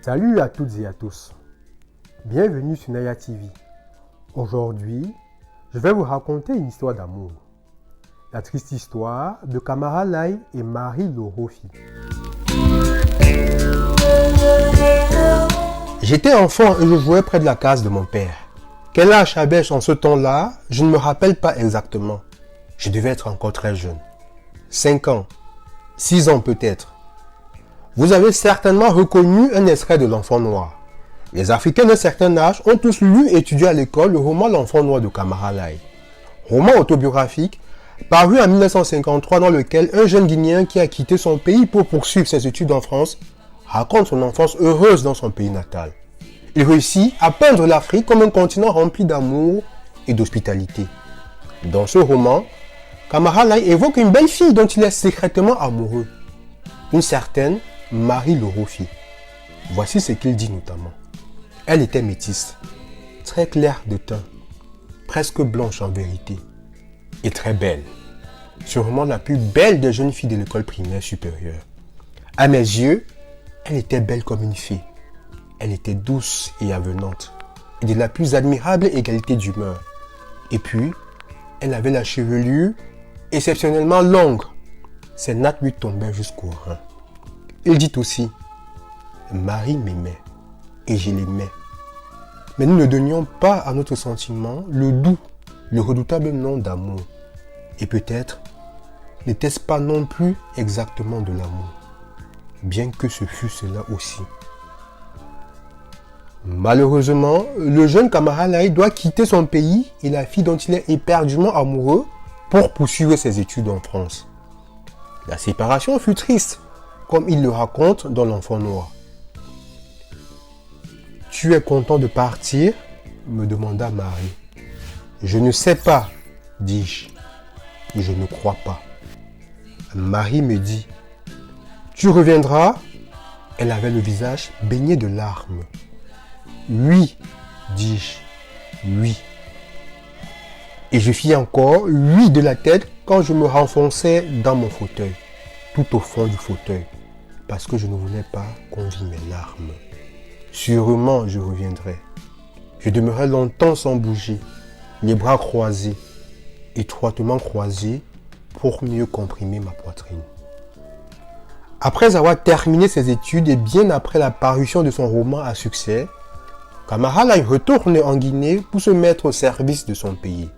Salut à toutes et à tous. Bienvenue sur Naya TV. Aujourd'hui, je vais vous raconter une histoire d'amour. La triste histoire de Kamara Lai et Marie Lorofi. J'étais enfant et je jouais près de la case de mon père. Quel âge avais-je en ce temps-là? Je ne me rappelle pas exactement. Je devais être encore très jeune. 5 ans, 6 ans peut-être. Vous avez certainement reconnu un extrait de l'Enfant Noir. Les Africains d'un certain âge ont tous lu et étudié à l'école le roman L'Enfant Noir de Kamara Lai. Roman autobiographique paru en 1953 dans lequel un jeune Guinéen qui a quitté son pays pour poursuivre ses études en France raconte son enfance heureuse dans son pays natal. Il réussit à peindre l'Afrique comme un continent rempli d'amour et d'hospitalité. Dans ce roman, Kamara Lai évoque une belle fille dont il est secrètement amoureux, une certaine Marie Lorofi. Voici ce qu'il dit notamment. Elle était métisse, très claire de teint, presque blanche en vérité, et très belle. Sûrement la plus belle des jeunes filles de l'école primaire supérieure. À mes yeux, elle était belle comme une fée. Elle était douce et avenante, et de la plus admirable égalité d'humeur. Et puis, elle avait la chevelure exceptionnellement longue. Ses nattes lui tombaient jusqu'au rein. Il dit aussi, Marie m'aimait, et je l'aimais. Mais nous ne donnions pas à notre sentiment le doux, le redoutable nom d'amour. Et peut-être n'était-ce pas non plus exactement de l'amour, bien que ce fût cela aussi. Malheureusement, le jeune Kamara Lai doit quitter son pays et la fille dont il est éperdument amoureux pour poursuivre ses études en France. La séparation fut triste, comme il le raconte dans L'Enfant Noir. « Tu es content de partir ?» me demanda Marie. « Je ne sais pas, dis-je. Je ne crois pas. » Marie me dit, « Tu reviendras ?» Elle avait le visage baigné de larmes. « Oui, dis-je, oui. » Et je fis encore « oui » de la tête quand je me renfonçais dans mon fauteuil, tout au fond du fauteuil, parce que je ne voulais pas qu'on vît mes larmes. Sûrement, je reviendrai. Je demeurai longtemps sans bouger, les bras croisés, étroitement croisés, pour mieux comprimer ma poitrine. Après avoir terminé ses études et bien après la parution de son roman à succès, Kamara Lai retourne en Guinée pour se mettre au service de son pays.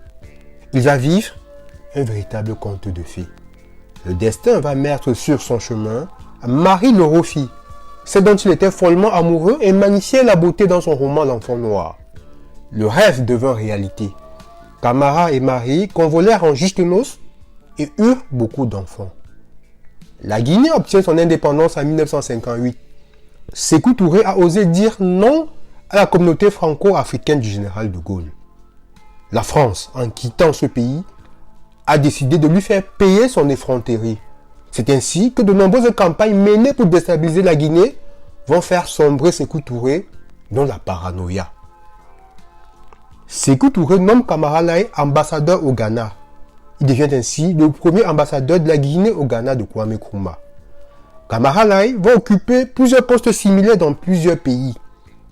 Il va vivre un véritable conte de fées. Le destin va mettre sur son chemin Marie Lorofi, celle dont il était follement amoureux et magnifiait la beauté dans son roman L'Enfant Noir. Le rêve devint réalité. Kamara et Marie convolèrent en juste noces et eurent beaucoup d'enfants. La Guinée obtient son indépendance en 1958. Sékou Touré a osé dire non à la communauté franco-africaine du général de Gaulle. La France, en quittant ce pays, a décidé de lui faire payer son effronterie. C'est ainsi que de nombreuses campagnes menées pour déstabiliser la Guinée vont faire sombrer Sékou Touré dans la paranoïa. Sékou Touré nomme Kamara Lai ambassadeur au Ghana. Il devient ainsi le premier ambassadeur de la Guinée au Ghana de Kwame Nkrumah. Kamara Lai va occuper plusieurs postes similaires dans plusieurs pays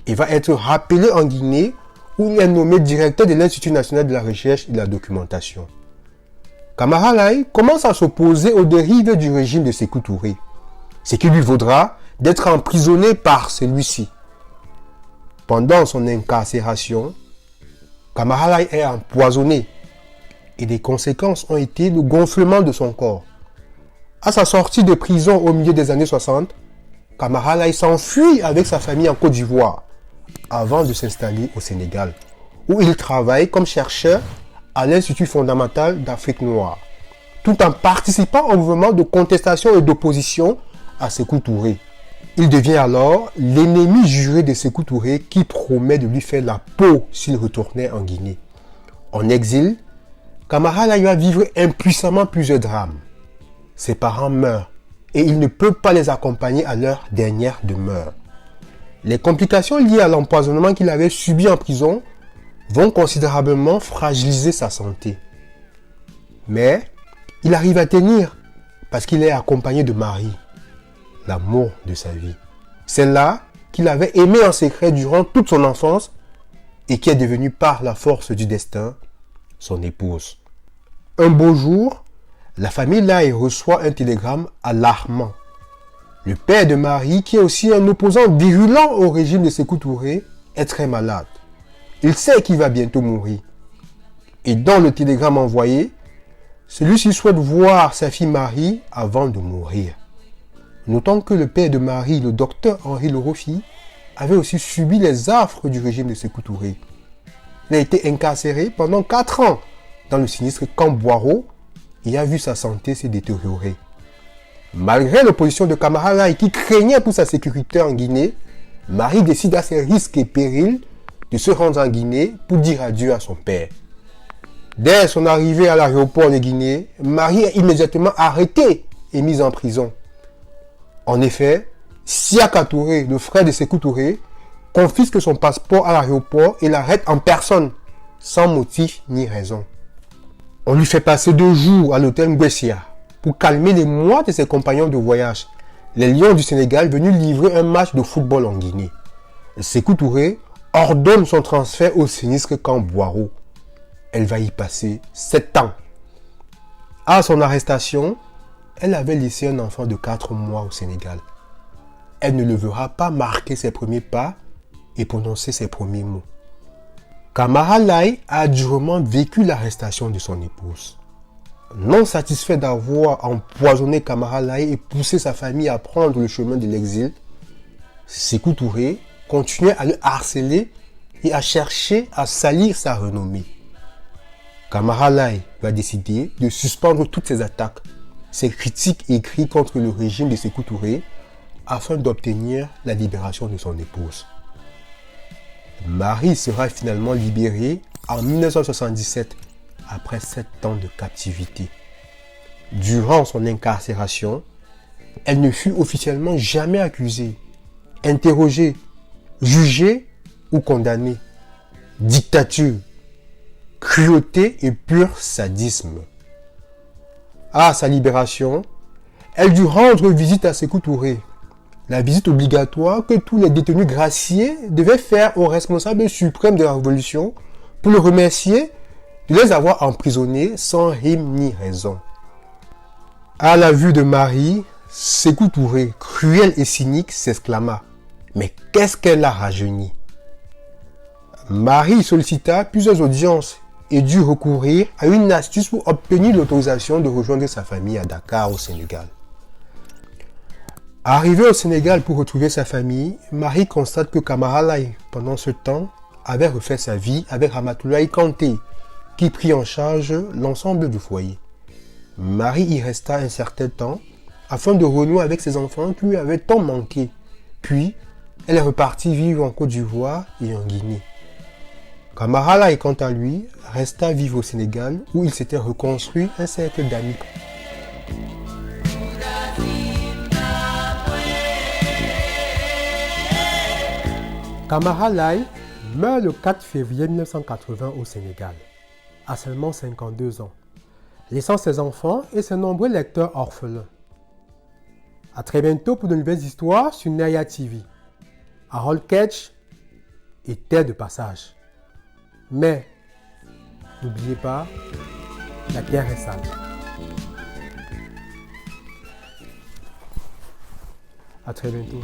et va être rappelé en Guinée où il est nommé directeur de l'Institut national de la recherche et de la documentation. Kamara Lai commence à s'opposer aux dérives du régime de Sékou Touré, ce qui lui vaudra d'être emprisonné par celui-ci. Pendant son incarcération, Kamara Lai est empoisonné et les conséquences ont été le gonflement de son corps. À sa sortie de prison au milieu des années 60, Kamara Lai s'enfuit avec sa famille en Côte d'Ivoire avant de s'installer au Sénégal, où il travaille comme chercheur à l'Institut fondamental d'Afrique noire, tout en participant au mouvement de contestation et d'opposition à Sékou Touré. Il devient alors l'ennemi juré de Sékou Touré qui promet de lui faire la peau s'il retournait en Guinée. En exil, Kamara Lai va vivre impuissamment plusieurs drames. Ses parents meurent et il ne peut pas les accompagner à leur dernière demeure. Les complications liées à l'empoisonnement qu'il avait subi en prison vont considérablement fragiliser sa santé. Mais il arrive à tenir parce qu'il est accompagné de Marie, l'amour de sa vie. Celle-là qu'il avait aimée en secret durant toute son enfance et qui est devenue par la force du destin son épouse. Un beau jour, la famille Lai reçoit un télégramme alarmant. Le père de Marie, qui est aussi un opposant virulent au régime de Sékou Touré, est très malade. Il sait qu'il va bientôt mourir. Et dans le télégramme envoyé, celui-ci souhaite voir sa fille Marie avant de mourir. Notons que le père de Marie, le docteur Henri Lorofi, avait aussi subi les affres du régime de Sékou Touré. Il a été incarcéré pendant 4 ans dans le sinistre camp Boiro et a vu sa santé se détériorer. Malgré l'opposition de Camara Lai qui craignait pour sa sécurité en Guinée, Marie décide à ses risques et périls de se rendre en Guinée pour dire adieu à son père. Dès son arrivée à l'aéroport de Guinée, Marie est immédiatement arrêtée et mise en prison. En effet, Siaka Touré, le frère de Sékou Touré, confisque son passeport à l'aéroport et l'arrête en personne, sans motif ni raison. On lui fait passer 2 jours à l'hôtel Ngwessia pour calmer les mois de ses compagnons de voyage, les Lions du Sénégal venus livrer un match de football en Guinée. Sékou Touré ordonne son transfert au sinistre camp Boiro. Elle va y passer 7 ans. À son arrestation, elle avait laissé un enfant de 4 mois au Sénégal. Elle ne le verra pas marquer ses premiers pas et prononcer ses premiers mots. Camara Lai a durement vécu l'arrestation de son épouse. Non satisfait d'avoir empoisonné Camara Lai et poussé sa famille à prendre le chemin de l'exil, Sékou Touré continuait à le harceler et à chercher à salir sa renommée. Camara Lai va décider de suspendre toutes ses attaques, ses critiques écrites contre le régime de Sékou Touré afin d'obtenir la libération de son épouse. Marie sera finalement libérée en 1977 après 7 ans de captivité. Durant son incarcération, elle ne fut officiellement jamais accusée, interrogée, jugée ou condamnée. Dictature, cruauté et pur sadisme. À sa libération, elle dut rendre visite à Sékou Touré. La visite obligatoire que tous les détenus graciés devaient faire au responsable suprême de la révolution pour le remercier de les avoir emprisonnés sans rime ni raison. À la vue de Marie, Sékou Touré, cruel et cynique, s'exclama « Mais qu'est-ce qu'elle a rajeuni ?» Marie sollicita plusieurs audiences et dut recourir à une astuce pour obtenir l'autorisation de rejoindre sa famille à Dakar au Sénégal. Arrivée au Sénégal pour retrouver sa famille, Marie constate que Camara Lai, pendant ce temps, avait refait sa vie avec Ramatoulaye Kanté, qui prit en charge l'ensemble du foyer. Marie y resta un certain temps afin de renouer avec ses enfants qui lui avaient tant manqué. Puis, elle est repartie vivre en Côte d'Ivoire et en Guinée. Camara Lai, quant à lui, resta vivre au Sénégal où il s'était reconstruit un cercle d'amis. Camara Lai meurt le 4 février 1980 au Sénégal, à seulement 52 ans, laissant ses enfants et ses nombreux lecteurs orphelins. A très bientôt pour de nouvelles histoires sur Naya TV. Harold Ketch était de passage. Mais, n'oubliez pas, la terre est sale. À très bientôt.